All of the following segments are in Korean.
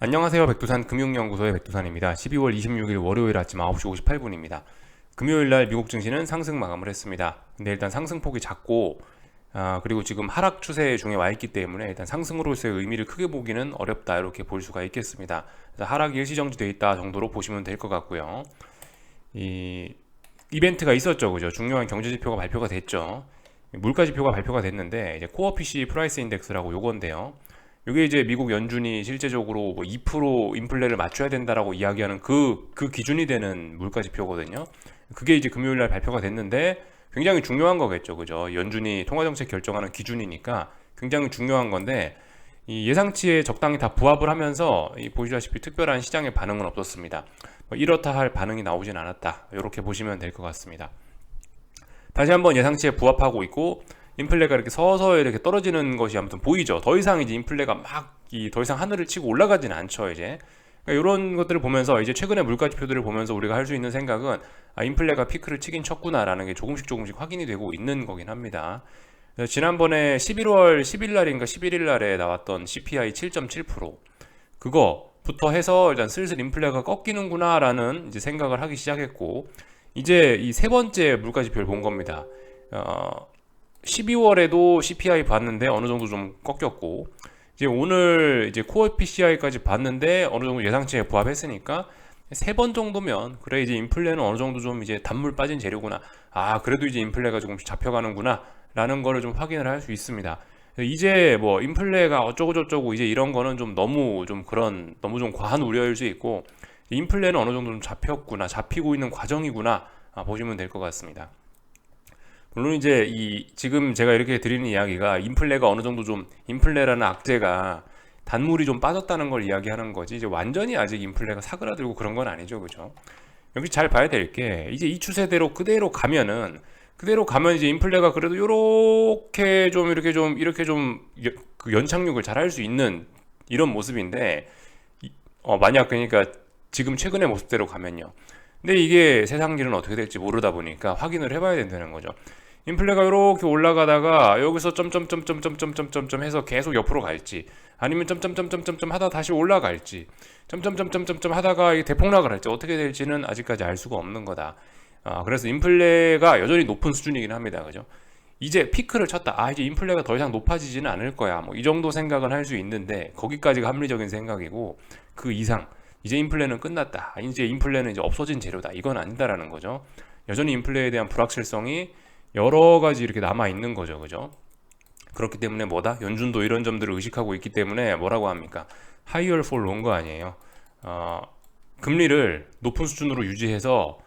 안녕하세요. 백두산 금융연구소의 백두산입니다. 12월 26일 월요일 아침 9시 58분입니다. 금요일 날 미국 증시는 상승 마감을 했습니다. 근데 일단 상승폭이 작고 그리고 지금 하락 추세 중에 와 있기 때문에 일단 상승으로서의 의미를 크게 보기는 어렵다 이렇게 볼 수가 있겠습니다. 그래서 하락이 일시정지되어 있다 정도로 보시면 될 것 같고요. 이 이벤트가 있었죠, 그죠? 중요한 경제 지표가 발표가 됐죠. 물가 지표가 발표가 됐는데 이제 코어 PC 프라이스 인덱스라고 요건데요. 이게 이제 미국 연준이 실제적으로 뭐 2% 인플레를 맞춰야 된다라고 이야기하는 그 기준이 되는 물가 지표거든요. 그게 이제 금요일 날 발표가 됐는데 굉장히 중요한 거겠죠, 그죠? 연준이 통화정책 결정하는 기준이니까 굉장히 중요한 건데 이 예상치에 적당히 다 부합을 하면서 보시다시피 특별한 시장의 반응은 없었습니다. 뭐 이렇다 할 반응이 나오진 않았다. 이렇게 보시면 될 것 같습니다. 다시 한번 예상치에 부합하고 있고 인플레가 이렇게 서서히 이렇게 떨어지는 것이 아무튼 보이죠. 더 이상 이제 인플레가 더 이상 하늘을 치고 올라가지는 않죠, 이제. 그러니까 이런 것들을 보면서 이제 최근의 물가 지표들을 보면서 우리가 할 수 있는 생각은 인플레가 피크를 치긴 쳤구나라는 게 조금씩 확인이 되고 있는 거긴 합니다. 지난번에 11월 10일 날인가 11일 날에 나왔던 CPI 7.7% 그거부터 해서 일단 슬슬 인플레가 꺾이는구나라는 이제 생각을 하기 시작했고 이제 이 세 번째 물가 지표를 본 겁니다. 12월에도 CPI 봤는데 어느 정도 좀 꺾였고 이제 오늘 이제 코어 PCI까지 봤는데 어느 정도 예상치에 부합했으니까 세 번 정도면 그래 이제 인플레는 어느 정도 좀 이제 단물 빠진 재료구나. 그래도 이제 인플레가 조금씩 잡혀가는구나 라는 거를 좀 확인을 할 수 있습니다. 이제 뭐 인플레가 어쩌고 저쩌고 이제 이런 거는 좀 너무 좀 과한 우려일 수 있고 인플레는 어느 정도 좀 잡혔구나, 잡히고 있는 과정이구나 보시면 될 것 같습니다. 물론 이제 지금 제가 이렇게 드리는 이야기가 인플레가 어느 정도 좀 인플레라는 악재가 단물이 좀 빠졌다는 걸 이야기하는 거지 이제 완전히 아직 인플레가 사그라들고 그런 건 아니죠, 그죠? 여기 잘 봐야 될 게 이제 이 추세대로 그대로 가면 이제 인플레가 그래도 그 연착륙을 잘 할 수 있는 이런 모습인데 만약 그러니까 지금 최근의 모습대로 가면요. 근데 이게 세상 일은 어떻게 될지 모르다 보니까 확인을 해봐야 된다는 거죠. 인플레가 이렇게 올라가다가 여기서 점점점점점점점점 해서 계속 옆으로 갈지 아니면 점점점점점점 하다 다시 올라갈지 점점점점점점 하다가 이게 대폭락을 할지 어떻게 될지는 아직까지 알 수가 없는 거다. 그래서 인플레가 여전히 높은 수준이긴 합니다. 그죠? 이제 피크를 쳤다. 이제 인플레가 더 이상 높아지지는 않을 거야. 뭐 이 정도 생각은 할 수 있는데 거기까지가 합리적인 생각이고 그 이상 이제 인플레는 끝났다. 이제 인플레는 이제 없어진 재료다. 이건 아니다라는 거죠. 여전히 인플레에 대한 불확실성이 여러 가지 이렇게 남아 있는 거죠. 그죠? 그렇기 때문에 뭐다? 연준도 이런 점들을 의식하고 있기 때문에 뭐라고 합니까? higher for longer 아니에요. 금리를 높은 수준으로 유지했다가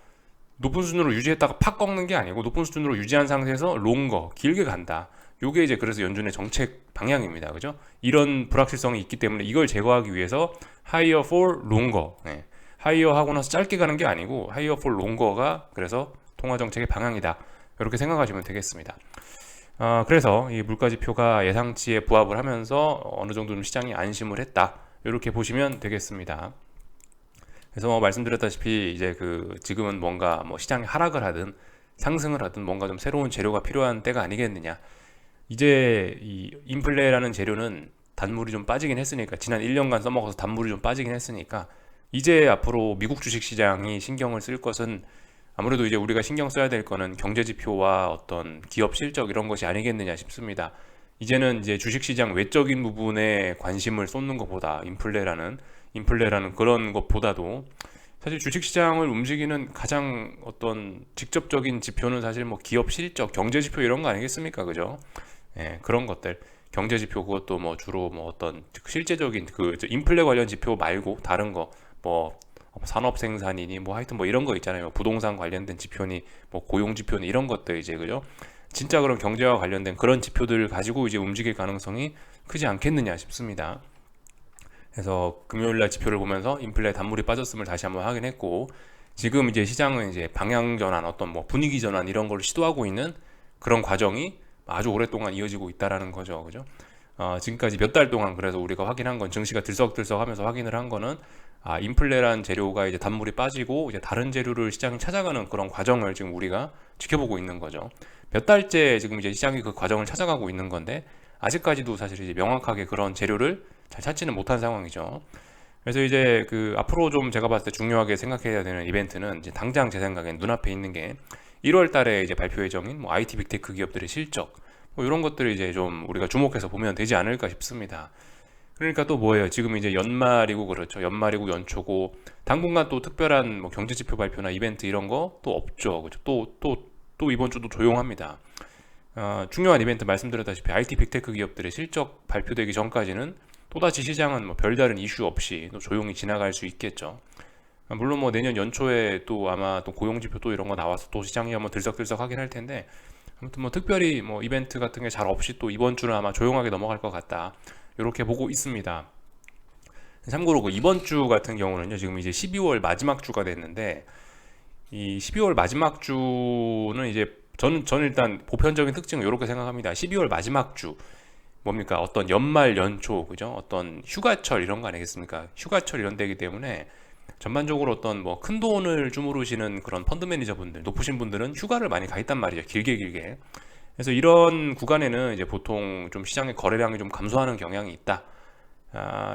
팍 꺾는 게 아니고 높은 수준으로 유지한 상태에서 롱거 길게 간다. 요게 이제 그래서 연준의 정책 방향입니다. 그죠? 이런 불확실성이 있기 때문에 이걸 제거하기 위해서 higher for longer. 네. higher 하고 나서 짧게 가는 게 아니고 higher for longer가 그래서 통화 정책의 방향이다. 이렇게 생각하시면 되겠습니다. 그래서 이 물가지표가 예상치에 부합을 하면서 어느 정도 좀 시장이 안심을 했다. 이렇게 보시면 되겠습니다. 그래서 뭐 말씀드렸다시피 이제 지금은 뭔가 뭐 시장이 하락을 하든 상승을 하든 뭔가 좀 새로운 재료가 필요한 때가 아니겠느냐. 이제 이 인플레라는 재료는 단물이 좀 빠지긴 했으니까 지난 1년간 써먹어서 단물이 좀 빠지긴 했으니까 이제 앞으로 미국 주식 시장이 신경을 쓸 것은 아무래도 이제 우리가 신경 써야 될 거는 경제 지표와 어떤 기업 실적 이런 것이 아니겠느냐 싶습니다. 이제는 이제 주식시장 외적인 부분에 관심을 쏟는 것보다 인플레라는 그런 것보다도 사실 주식시장을 움직이는 가장 어떤 직접적인 지표는 사실 뭐 기업 실적, 경제 지표 이런 거 아니겠습니까, 그죠? 그런 것들 경제 지표 그것도 뭐 주로 뭐 어떤 실제적인 인플레 관련 지표 말고 다른 거 뭐 산업 생산이니 뭐 하여튼 뭐 이런 거 있잖아요. 부동산 관련된 지표니 뭐 고용 지표니 이런 것들 이제 그죠? 진짜 그런 경제와 관련된 그런 지표들을 가지고 이제 움직일 가능성이 크지 않겠느냐 싶습니다. 그래서 금요일날 지표를 보면서 인플레 단물이 빠졌음을 다시 한번 확인했고 지금 이제 시장은 이제 방향 전환 어떤 뭐 분위기 전환 이런 걸 시도하고 있는 그런 과정이 아주 오랫동안 이어지고 있다라는 거죠. 그죠? 지금까지 몇 달 동안 그래서 우리가 확인한 건 증시가 들썩들썩 하면서 확인을 한 거는 인플레란 재료가 이제 단물이 빠지고 이제 다른 재료를 시장이 찾아가는 그런 과정을 지금 우리가 지켜보고 있는 거죠. 몇 달째 지금 이제 시장이 그 과정을 찾아가고 있는 건데 아직까지도 사실 이제 명확하게 그런 재료를 잘 찾지는 못한 상황이죠. 그래서 이제 그 앞으로 좀 제가 봤을 때 중요하게 생각해야 되는 이벤트는 이제 당장 제 생각엔 눈앞에 있는 게 1월 달에 이제 발표 예정인 뭐 IT 빅테크 기업들의 실적 뭐 이런 것들을 이제 좀 우리가 주목해서 보면 되지 않을까 싶습니다. 그러니까 또 뭐예요? 지금 이제 연말이고 그렇죠. 연말이고 연초고 당분간 또 특별한 뭐 경제 지표 발표나 이벤트 이런 거 또 없죠. 그죠? 또 이번 주도 조용합니다. 중요한 이벤트 말씀드렸다시피 IT 빅테크 기업들의 실적 발표되기 전까지는 또다시 시장은 뭐 별다른 이슈 없이 또 조용히 지나갈 수 있겠죠. 물론 뭐 내년 연초에 또 아마 또 고용지표 또 이런 거 나와서 또 시장이 한번 들썩들썩 하긴 할 텐데 아무튼 뭐 특별히 뭐 이벤트 같은 게 잘 없이 또 이번 주는 아마 조용하게 넘어갈 것 같다. 이렇게 보고 있습니다. 참고로 그 이번 주 같은 경우는요, 지금 이제 12월 마지막 주가 됐는데, 이 12월 마지막 주는 이제 저는 일단 보편적인 특징을 이렇게 생각합니다. 12월 마지막 주 뭡니까? 어떤 연말 연초 그죠? 어떤 휴가철 이런 거 아니겠습니까? 휴가철 이런 데이기 때문에 전반적으로 어떤 뭐 큰 돈을 주무르시는 그런 펀드 매니저분들 높으신 분들은 휴가를 많이 가 있단 말이죠. 길게. 그래서 이런 구간에는 이제 보통 좀 시장의 거래량이 좀 감소하는 경향이 있다.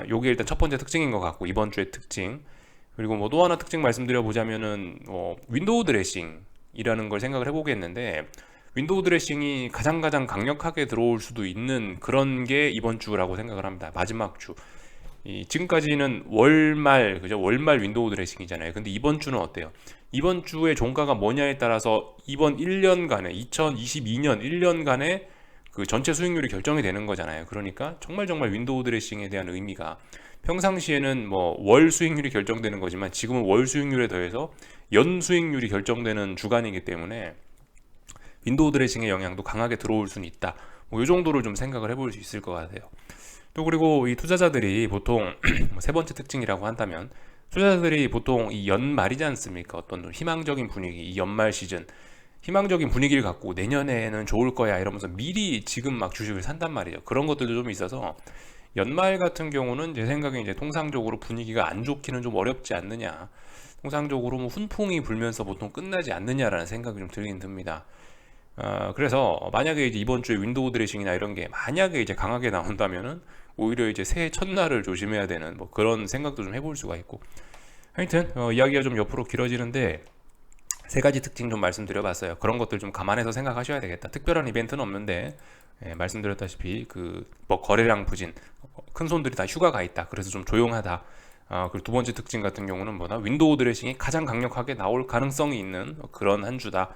요게 일단 첫 번째 특징인 것 같고 이번 주의 특징. 그리고 뭐 또 하나 특징 말씀드려 보자면은 윈도우 드레싱이라는 걸 생각을 해보겠는데 윈도우 드레싱이 가장 강력하게 들어올 수도 있는 그런 게 이번 주라고 생각을 합니다. 마지막 주. 지금까지는 월말 그죠? 월말 윈도우 드레싱이잖아요. 근데 이번 주는 어때요? 이번 주의 종가가 뭐냐에 따라서 이번 1년간에 2022년 1년간의 그 전체 수익률이 결정이 되는 거잖아요. 그러니까 정말 윈도우 드레싱에 대한 의미가 평상시에는 뭐 월 수익률이 결정되는 거지만 지금은 월 수익률에 더해서 연 수익률이 결정되는 주간이기 때문에 윈도우 드레싱의 영향도 강하게 들어올 수는 있다. 뭐 이 정도를 좀 생각을 해볼 수 있을 것 같아요. 또 그리고 이 투자자들이 보통 세 번째 특징이라고 한다면 투자자들이 보통 이 연말이지 않습니까? 어떤 좀 희망적인 분위기, 이 연말 시즌 희망적인 분위기를 갖고 내년에는 좋을 거야 이러면서 미리 지금 막 주식을 산단 말이에요. 그런 것들도 좀 있어서 연말 같은 경우는 제 생각에 이제 통상적으로 분위기가 안 좋기는 좀 어렵지 않느냐. 통상적으로 뭐 훈풍이 불면서 보통 끝나지 않느냐라는 생각이 좀 들긴 듭니다. 그래서 만약에 이제 이번 주에 윈도우 드레싱이나 이런 게 만약에 이제 강하게 나온다면은 오히려 이제 새해 첫날을 조심해야 되는 뭐 그런 생각도 좀 해볼 수가 있고 하여튼 이야기가 좀 옆으로 길어지는데 세 가지 특징 좀 말씀드려봤어요. 그런 것들 좀 감안해서 생각하셔야 되겠다. 특별한 이벤트는 없는데 말씀드렸다시피 그 뭐 거래량 부진, 큰 손들이 다 휴가가 있다. 그래서 좀 조용하다. 그리고 두 번째 특징 같은 경우는 뭐다? 윈도우 드레싱이 가장 강력하게 나올 가능성이 있는 그런 한 주다.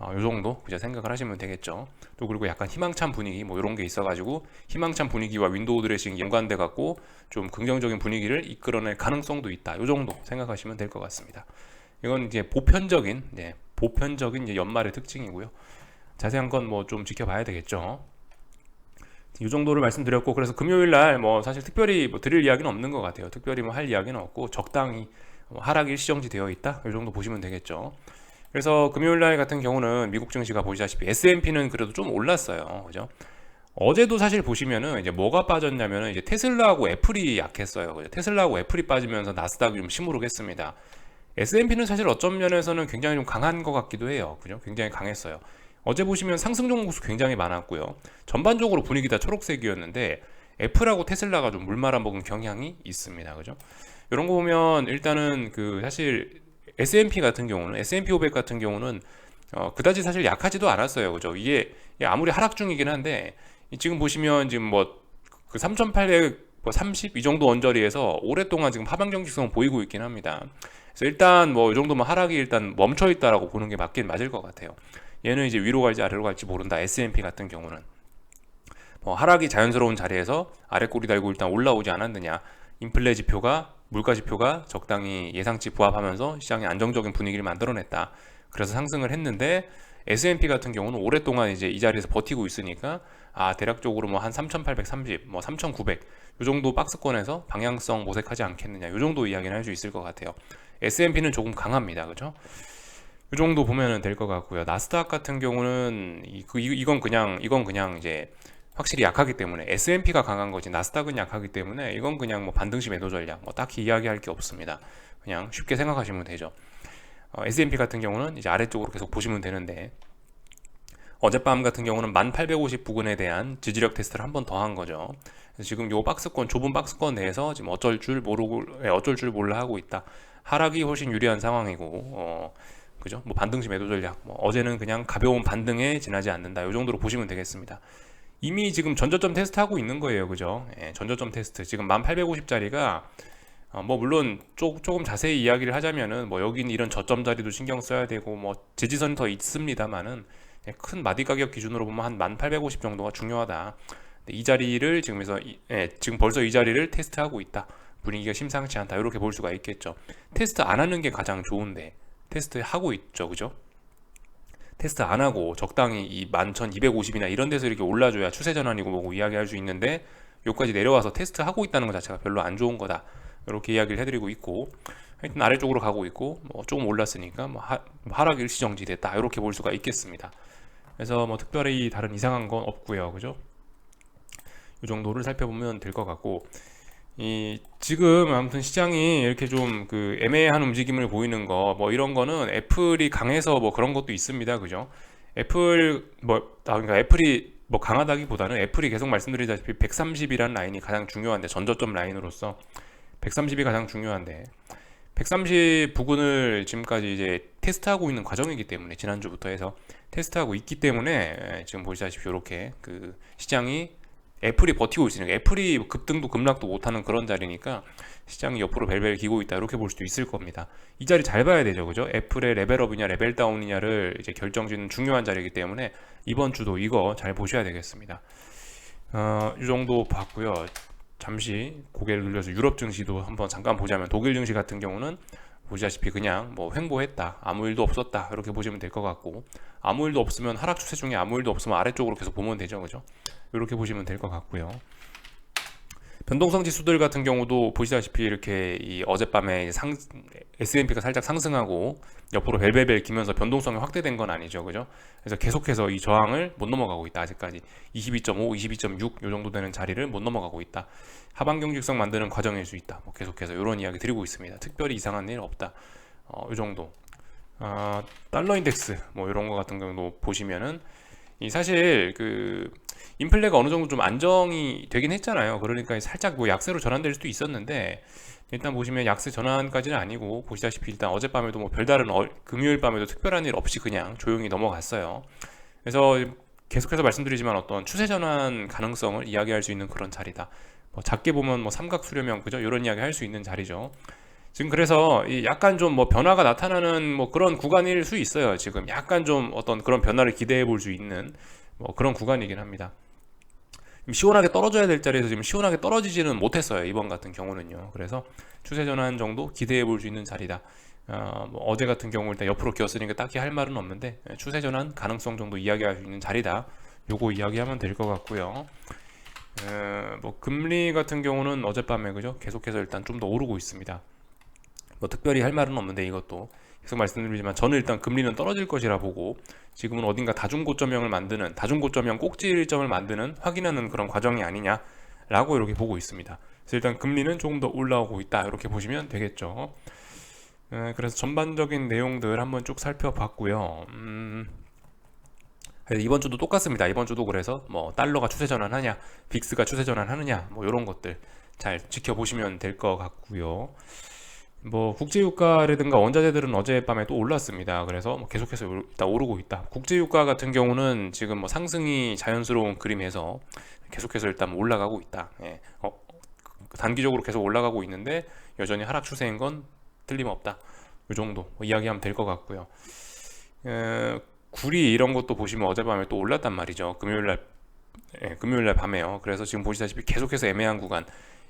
요 정도 그냥 생각을 하시면 되겠죠. 또 그리고 약간 희망찬 분위기 뭐 이런 게 있어가지고 희망찬 분위기와 윈도우 드레싱이 연관돼 갖고 좀 긍정적인 분위기를 이끌어낼 가능성도 있다. 요 정도 생각하시면 될 것 같습니다. 이건 이제 보편적인 이제 연말의 특징이고요. 자세한 건 뭐 좀 지켜봐야 되겠죠. 이 정도를 말씀드렸고 그래서 금요일 날 뭐 사실 특별히 뭐 드릴 이야기는 없는 것 같아요. 특별히 뭐 할 이야기는 없고 적당히 하락 일시정지 되어 있다. 이 정도 보시면 되겠죠. 그래서 금요일 날 같은 경우는 미국 증시가 보시다시피 S&P는 그래도 좀 올랐어요. 그죠? 어제도 사실 보시면은 이제 뭐가 빠졌냐면은 이제 테슬라하고 애플이 약했어요. 그죠? 테슬라하고 애플이 빠지면서 나스닥이 좀 시무룩했습니다. S&P는 사실 어떤 면에서는 굉장히 좀 강한 것 같기도 해요. 그죠? 굉장히 강했어요. 어제 보시면 상승 종목수 굉장히 많았고요. 전반적으로 분위기 다 초록색이었는데 애플하고 테슬라가 좀 물 말아먹은 경향이 있습니다. 그죠? 이런 거 보면 일단은 그 사실 S&P 같은 경우는 S&P 500 같은 경우는 그다지 사실 약하지도 않았어요. 그죠? 이게 아무리 하락 중이긴 한데 지금 보시면 지금 뭐 그 3,830 이 정도 언저리에서 오랫동안 지금 하방 정직성 보이고 있긴 합니다. 그래서 일단 뭐 이 정도면 하락이 일단 멈춰 있다라고 보는 게 맞긴 맞을 것 같아요. 얘는 이제 위로 갈지 아래로 갈지 모른다. S&P 같은 경우는 뭐 하락이 자연스러운 자리에서 아래 꼬리 달고 일단 올라오지 않았느냐. 인플레 지표가 물가 지표가 적당히 예상치 부합하면서 시장에 안정적인 분위기를 만들어냈다. 그래서 상승을 했는데 S&P 같은 경우는 오랫동안 이제 이 자리에서 버티고 있으니까 대략적으로 뭐 한 3,830, 뭐 3,900 요 정도 박스권에서 방향성 모색하지 않겠느냐. 요 정도 이야기는 할 수 있을 것 같아요. S&P는 조금 강합니다. 그죠? 이 정도 보면은 될 것 같고요. 나스닥 같은 경우는 이건 그냥 이제 확실히 약하기 때문에 S&P가 강한 거지 나스닥은 약하기 때문에 이건 그냥 뭐 반등시 매도 전략 뭐 딱히 이야기할 게 없습니다. 그냥 쉽게 생각하시면 되죠. S&P 같은 경우는 이제 아래쪽으로 계속 보시면 되는데 어젯밤 같은 경우는 1850 부근에 대한 지지력 테스트를 한 번 더 한 거죠. 그래서 지금 요 박스권, 좁은 박스권 내에서 지금 어쩔 줄 모르고, 어쩔 줄 몰라 하고 있다. 하락이 훨씬 유리한 상황이고, 그죠? 뭐 반등시 매도 전략. 뭐 어제는 그냥 가벼운 반등에 지나지 않는다. 요 정도로 보시면 되겠습니다. 이미 지금 전저점 테스트 하고 있는 거예요, 그죠? 전저점 테스트. 지금 1850짜리가 뭐 물론 조금 자세히 이야기를 하자면은 뭐 여긴 이런 저점 자리도 신경 써야 되고 뭐 지지선이 더 있습니다만은 큰 마디 가격 기준으로 보면 한 1850 정도가 중요하다. 이 자리를 지금에서 지금 벌써 이 자리를 테스트하고 있다. 분위기가 심상치 않다. 이렇게 볼 수가 있겠죠. 테스트 안 하는 게 가장 좋은데 테스트 하고 있죠, 그죠? 테스트 안 하고 적당히 이 11,250이나 이런 데서 이렇게 올라줘야 추세 전환이고 뭐고 이야기할 수 있는데 여기까지 내려와서 테스트 하고 있다는 것 자체가 별로 안 좋은 거다. 이렇게 이야기를 해드리고 있고 하여튼 아래쪽으로 가고 있고 뭐 조금 올랐으니까 뭐 하락 일시정지 됐다 이렇게 볼 수가 있겠습니다. 그래서 뭐 특별히 다른 이상한 건 없고요, 그죠? 이 정도를 살펴보면 될 것 같고 이 지금 아무튼 시장이 이렇게 좀 그 애매한 움직임을 보이는 거 뭐 이런 거는 애플이 강해서 뭐 그런 것도 있습니다, 그죠? 애플 그러니까 애플이 뭐 강하다기보다는 애플이 계속 말씀드리다시피 130이라는 라인이 가장 중요한데 전저점 라인으로서 130이 가장 중요한데 130 부근을 지금까지 이제 테스트하고 있는 과정이기 때문에 지난주부터 해서 테스트하고 있기 때문에 지금 보시다시피 이렇게 그 시장이 애플이 버티고 있으니까 애플이 급등도 급락도 못하는 그런 자리니까 시장이 옆으로 벨벨 기고 있다 이렇게 볼 수도 있을 겁니다. 이 자리 잘 봐야 되죠, 그죠? 애플의 레벨업이냐 레벨다운이냐를 이제 결정짓는 중요한 자리이기 때문에 이번 주도 이거 잘 보셔야 되겠습니다. 이 정도 봤고요. 잠시 고개를 돌려서 유럽 증시도 한번 잠깐 보자면 독일 증시 같은 경우는 보시다시피 그냥 뭐 횡보했다, 아무 일도 없었다 이렇게 보시면 될 것 같고 아무 일도 없으면 하락 추세 중에 아무 일도 없으면 아래쪽으로 계속 보면 되죠, 그죠? 이렇게 보시면 될 것 같고요. 변동성 지수들 같은 경우도 보시다시피 이렇게 이 어젯밤에 S&P가 살짝 상승하고 옆으로 벨벨벨 기면서 변동성이 확대된 건 아니죠, 그죠? 그래서 계속해서 이 저항을 못 넘어가고 있다. 아직까지 22.5, 22.6 요 정도 되는 자리를 못 넘어가고 있다. 하방 경직성 만드는 과정일 수 있다. 뭐 계속해서 이런 이야기 드리고 있습니다. 특별히 이상한 일 없다. 이 정도. 달러 인덱스 뭐 이런 거 같은 경우도 보시면은 이 사실 그 인플레가 어느 정도 좀 안정이 되긴 했잖아요. 그러니까 살짝 뭐 약세로 전환될 수도 있었는데 일단 보시면 약세 전환까지는 아니고 보시다시피 일단 어젯밤에도 뭐 별다른 금요일 밤에도 특별한 일 없이 그냥 조용히 넘어갔어요. 그래서 계속해서 말씀드리지만 어떤 추세 전환 가능성을 이야기할 수 있는 그런 자리다. 뭐 작게 보면 뭐 삼각 수렴형 그죠? 이런 이야기 할 수 있는 자리죠. 지금 그래서 약간 좀 뭐 변화가 나타나는 뭐 그런 구간일 수 있어요. 지금 약간 좀 어떤 그런 변화를 기대해 볼 수 있는 뭐 그런 구간이긴 합니다. 시원하게 떨어져야 될 자리에서 지금 시원하게 떨어지지는 못했어요. 이번 같은 경우는요. 그래서 추세 전환 정도 기대해 볼 수 있는 자리다. 뭐 어제 같은 경우 일단 옆으로 기었으니까 딱히 할 말은 없는데 추세 전환 가능성 정도 이야기할 수 있는 자리다. 요거 이야기하면 될 것 같고요. 뭐 금리 같은 경우는 어젯밤에 그죠? 계속해서 일단 좀 더 오르고 있습니다. 뭐 특별히 할 말은 없는데 이것도 계속 말씀드리지만 저는 일단 금리는 떨어질 것이라 보고 지금은 어딘가 다중고점형을 만드는 다중고점형 꼭지점을 만드는 확인하는 그런 과정이 아니냐라고 이렇게 보고 있습니다. 그래서 일단 금리는 조금 더 올라오고 있다 이렇게 보시면 되겠죠. 그래서 전반적인 내용들 한번 쭉 살펴봤고요. 이번 주도 똑같습니다. 이번 주도 그래서 뭐 달러가 추세 전환하냐, 빅스가 추세 전환하느냐, 뭐 이런 것들 잘 지켜보시면 될 것 같고요. 뭐 국제유가라든가 원자재들은 어젯밤에 또 올랐습니다. 그래서 뭐 계속해서 일단 오르고 있다. 국제유가 같은 경우는 지금 뭐 상승이 자연스러운 그림에서 계속해서 일단 뭐 올라가고 있다. 단기적으로 계속 올라가고 있는데 여전히 하락 추세인 건 틀림없다. 이 정도 뭐 이야기하면 될 것 같고요. 구리 이런 것도 보시면 어젯밤에 또 올랐단 말이죠. 금요일날 밤에요. 그래서 지금 보시다시피 계속해서 애매한 구간.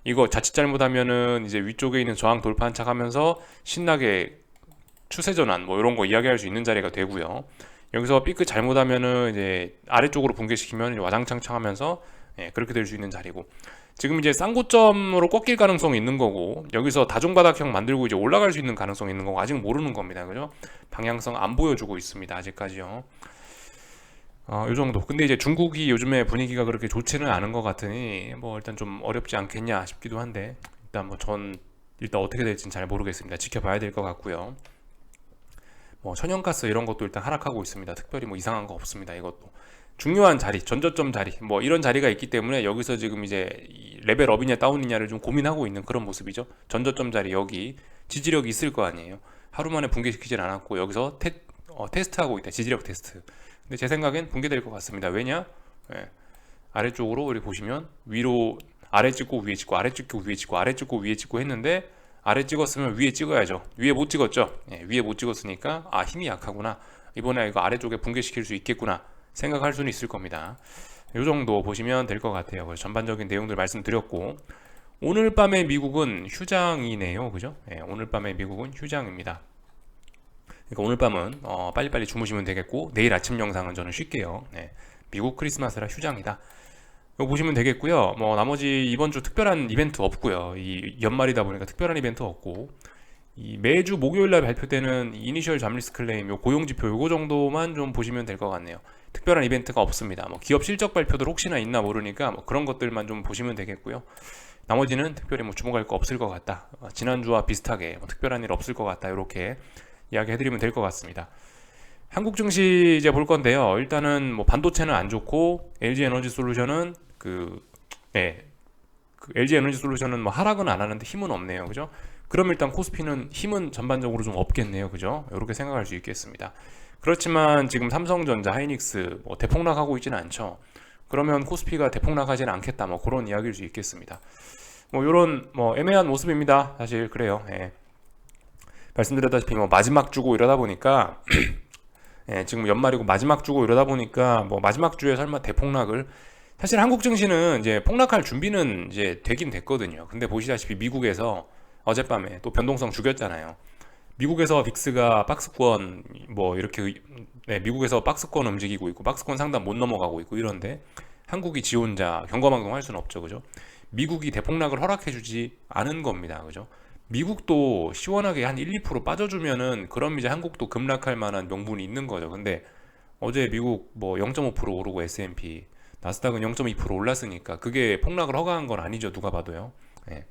이거 자칫 잘못하면은 이제 위쪽에 있는 저항 돌파한 척 하면서 신나게 추세 전환 뭐 이런 거 이야기할 수 있는 자리가 되고요. 여기서 삐끗 잘못하면은 이제 아래쪽으로 붕괴시키면 와장창창 하면서 그렇게 될 수 있는 자리고 지금 이제 쌍고점으로 꺾일 가능성이 있는 거고 여기서 다중바닥형 만들고 이제 올라갈 수 있는 가능성이 있는 거고 아직 모르는 겁니다. 그죠? 방향성 안 보여주고 있습니다. 아직까지요. 요 정도. 근데 이제 중국이 요즘에 분위기가 그렇게 좋지는 않은 것 같으니 뭐 일단 좀 어렵지 않겠냐 싶기도 한데 일단 뭐 일단 어떻게 될지는 잘 모르겠습니다. 지켜봐야 될 것 같고요. 뭐 천연가스 이런 것도 일단 하락하고 있습니다. 특별히 뭐 이상한 거 없습니다. 이것도 중요한 자리, 전저점 자리, 뭐 이런 자리가 있기 때문에 여기서 지금 이제 이 레벨업이냐 다운이냐를 좀 고민하고 있는 그런 모습이죠. 전저점 자리 여기 지지력이 있을 거 아니에요. 하루 만에 붕괴시키진 않았고 여기서 테스트하고 있다. 지지력 테스트. 근데 제 생각엔 붕괴될 것 같습니다. 왜냐? 예, 아래쪽으로 우리 보시면 위로 아래 찍고 위에 찍고 아래 찍고 위에 찍고 아래 찍고 위에 찍고 했는데 아래 찍었으면 위에 찍어야죠. 위에 못 찍었죠. 예, 위에 못 찍었으니까 아 힘이 약하구나. 이번에 이거 아래쪽에 붕괴시킬 수 있겠구나 생각할 수는 있을 겁니다. 이 정도 보시면 될 것 같아요. 그래서 전반적인 내용들 말씀드렸고 오늘 밤에 미국은 휴장이네요. 그죠? 예, 오늘 밤에 미국은 휴장입니다. 그러니까 오늘 밤은 빨리빨리 주무시면 되겠고 내일 아침 영상은 저는 쉴게요. 네, 미국 크리스마스라 휴장이다. 이거 보시면 되겠고요. 뭐 나머지 이번 주 특별한 이벤트 없고요. 이 연말이다 보니까 특별한 이벤트 없고 이 매주 목요일날 발표되는 이니셜 잠리스 클레임 요 고용지표 요거 정도만 좀 보시면 될 것 같네요. 특별한 이벤트가 없습니다. 뭐 기업 실적 발표들 혹시나 있나 모르니까 뭐 그런 것들만 좀 보시면 되겠고요. 나머지는 특별히 뭐 주목할 거 없을 것 같다. 지난주와 비슷하게 뭐 특별한 일 없을 것 같다. 이렇게 이야기해드리면 될 것 같습니다. 한국 증시 이제 볼 건데요. 일단은 뭐 반도체는 안 좋고 LG 에너지 솔루션은 LG 에너지 솔루션은 뭐 하락은 안 하는데 힘은 없네요. 그죠? 그럼 일단 코스피는 힘은 전반적으로 좀 없겠네요. 그죠? 이렇게 생각할 수 있겠습니다. 그렇지만 지금 삼성전자, 하이닉스 뭐 대폭락하고 있지는 않죠. 그러면 코스피가 대폭락하지는 않겠다. 뭐 그런 이야기일 수 있겠습니다. 뭐 이런 뭐 애매한 모습입니다. 사실 그래요. 예. 말씀드렸다시피 뭐 마지막 주고 이러다 보니까 예, 지금 연말이고 마지막 주고 이러다 보니까 뭐 마지막 주에 설마 대폭락을 사실 한국 증시는 이제 폭락할 준비는 이제 되긴 됐거든요. 근데 보시다시피 미국에서 어젯밤에 또 변동성 죽였잖아요. 미국에서 빅스가 박스권 뭐 이렇게 미국에서 박스권 움직이고 있고 박스권 상단 못 넘어가고 있고 이런데 한국이 지 혼자 경거망동 할 수는 없죠. 그죠? 미국이 대폭락을 허락해 주지 않은 겁니다. 그죠? 미국도 시원하게 한 1, 2% 빠져주면은 그럼 이제 한국도 급락할 만한 명분이 있는 거죠. 근데 어제 미국 뭐 0.5% 오르고 S&P 나스닥은 0.2% 올랐으니까 그게 폭락을 허가한 건 아니죠. 누가 봐도요. 예.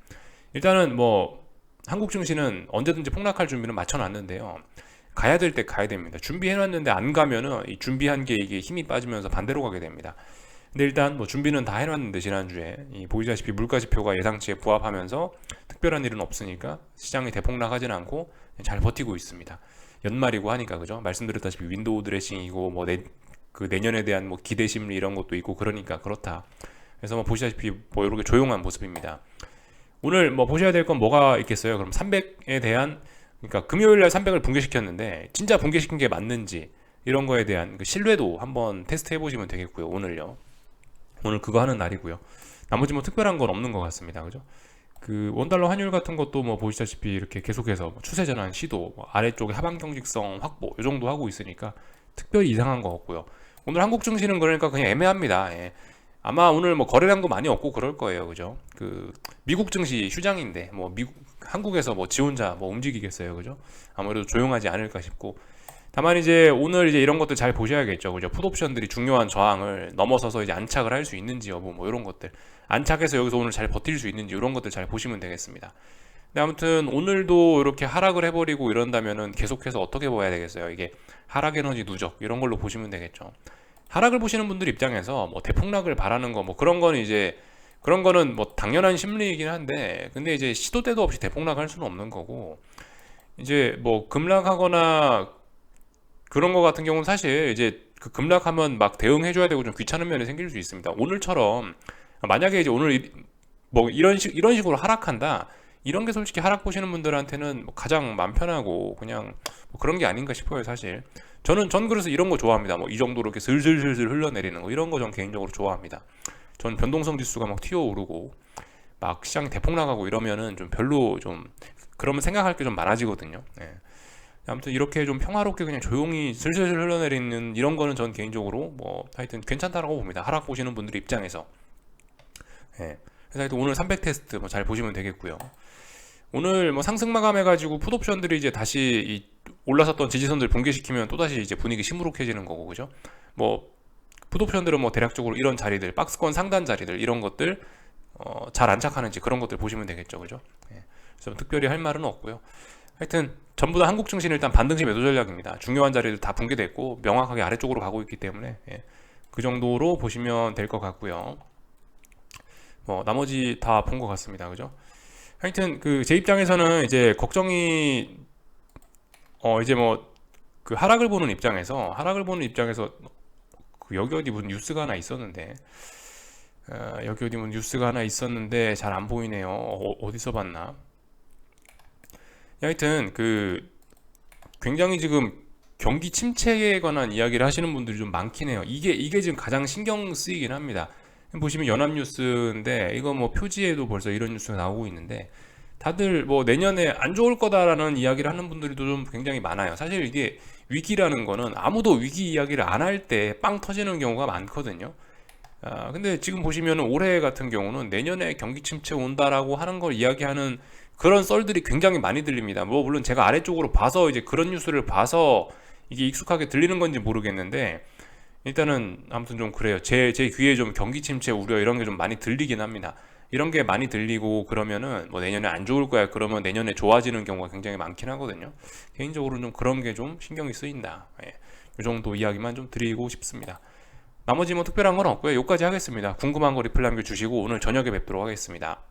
일단은 뭐 한국 증시는 언제든지 폭락할 준비는 맞춰놨는데요. 가야 될 때 가야 됩니다. 준비해놨는데 안 가면은 이 준비한 게 이게 힘이 빠지면서 반대로 가게 됩니다. 근데 일단 뭐 준비는 다 해놨는데 지난주에 보이다시피 물가지표가 예상치에 부합하면서 특별한 일은 없으니까 시장이 대폭락하지는 않고 잘 버티고 있습니다. 연말이고 하니까 그죠? 말씀드렸다시피 윈도우 드레싱이고 뭐 그 내년에 대한 뭐 기대 심리 이런 것도 있고 그러니까 그렇다. 그래서 뭐 보시다시피 뭐 이렇게 조용한 모습입니다. 오늘 뭐 보셔야 될 건 뭐가 있겠어요? 그럼 300에 대한 그러니까 금요일 날 300을 붕괴시켰는데 진짜 붕괴시킨 게 맞는지 이런 거에 대한 그 신뢰도 한번 테스트 해보시면 되겠고요. 오늘요. 오늘 그거 하는 날이고요. 나머지 뭐 특별한 건 없는 것 같습니다. 그죠? 그 원달러 환율 같은 것도 뭐 보시다시피 이렇게 계속해서 뭐 추세 전환 시도, 뭐 아래쪽에 하방 경직성 확보 이 정도 하고 있으니까 특별히 이상한 거 없고요. 오늘 한국 증시는 그러니까 그냥 애매합니다. 예. 아마 오늘 뭐 거래량도 많이 없고 그럴 거예요. 그죠? 그 미국 증시 휴장인데 뭐 미국 한국에서 뭐 지 혼자 뭐 움직이겠어요. 그죠? 아무래도 조용하지 않을까 싶고 다만 이제 오늘 이제 이런 것들 잘 보셔야겠죠. 그죠? 풋옵션들이 중요한 저항을 넘어서서 이제 안착을 할 수 있는지 여부 뭐 이런 것들 안착해서 여기서 오늘 잘 버틸 수 있는지 이런 것들 잘 보시면 되겠습니다. 근데 아무튼 오늘도 이렇게 하락을 해버리고 이런다면은 계속해서 어떻게 봐야 되겠어요? 이게 하락 에너지 누적 이런 걸로 보시면 되겠죠. 하락을 보시는 분들 입장에서 뭐 대폭락을 바라는 거 뭐 그런 거는 이제 그런 거는 뭐 당연한 심리이긴 한데 근데 이제 시도 때도 없이 대폭락할 수는 없는 거고 이제 뭐 급락하거나 그런 거 같은 경우는 사실 이제 그 급락하면 막 대응해줘야 되고 좀 귀찮은 면이 생길 수 있습니다. 오늘처럼 만약에 이제 오늘 뭐 이런 식으로 하락한다. 이런 게 솔직히 하락 보시는 분들한테는 뭐 가장 마음 편하고 그냥 뭐 그런 게 아닌가 싶어요, 사실. 전 그래서 이런 거 좋아합니다. 뭐 이 정도로 이렇게 슬슬슬슬 흘러내리는 거 이런 거 전 개인적으로 좋아합니다. 전 변동성 지수가 막 튀어오르고 막 시장이 대폭락하고 이러면은 좀 별로 좀 그러면 생각할 게 좀 많아지거든요. 예. 아무튼 이렇게 좀 평화롭게 그냥 조용히 슬슬슬 흘러내리는 이런 거는 전 개인적으로 뭐 하여튼 괜찮다라고 봅니다. 하락 보시는 분들 입장에서. 예. 그래서 하여튼 오늘 300 테스트 뭐 잘 보시면 되겠고요. 오늘 뭐 상승 마감해가지고 풋옵션들이 이제 다시 이 올라섰던 지지선들 붕괴시키면 또다시 이제 분위기 시무룩해지는 거고 그죠? 뭐 풋옵션들은 뭐 대략적으로 이런 자리들 박스권 상단 자리들 이런 것들 잘 안착하는지 그런 것들 보시면 되겠죠 그죠? 예. 그래서 특별히 할 말은 없고요. 하여튼 전부 다 한국 증시는 일단 반등시 매도 전략입니다. 중요한 자리들 다 붕괴됐고 명확하게 아래쪽으로 가고 있기 때문에 예. 그 정도로 보시면 될 것 같고요. 뭐 나머지 다 본 것 같습니다. 그죠? 하여튼 그 제 입장에서는 이제 걱정이 이제 뭐 그 하락을 보는 입장에서 그 여기 어디 무슨 뉴스가 하나 있었는데 여기 어디 무슨 뉴스가 하나 있었는데 잘 안 보이네요. 어디서 봤나? 하여튼 그 굉장히 지금 경기 침체에 관한 이야기를 하시는 분들이 좀 많긴 해요. 이게 지금 가장 신경 쓰이긴 합니다. 보시면 연합뉴스인데 이거 뭐 표지에도 벌써 이런 뉴스가 나오고 있는데 다들 뭐 내년에 안 좋을 거다라는 이야기를 하는 분들도 좀 굉장히 많아요. 사실 이게 위기라는 거는 아무도 위기 이야기를 안 할 때 빵 터지는 경우가 많거든요. 근데 지금 보시면 올해 같은 경우는 내년에 경기 침체 온다라고 하는 걸 이야기하는 그런 썰들이 굉장히 많이 들립니다. 뭐 물론 제가 아래쪽으로 봐서 이제 그런 뉴스를 봐서 이게 익숙하게 들리는 건지 모르겠는데 일단은 아무튼 좀 그래요. 제 귀에 좀 경기 침체 우려 이런 게 좀 많이 들리긴 합니다. 이런 게 많이 들리고 그러면은 뭐 내년에 안 좋을 거야. 그러면 내년에 좋아지는 경우가 굉장히 많긴 하거든요. 개인적으로는 좀 그런 게 좀 신경이 쓰인다. 예. 이 정도 이야기만 좀 드리고 싶습니다. 나머지 뭐 특별한 건 없고요. 여기까지 하겠습니다. 궁금한 거 리플 남겨주시고 오늘 저녁에 뵙도록 하겠습니다.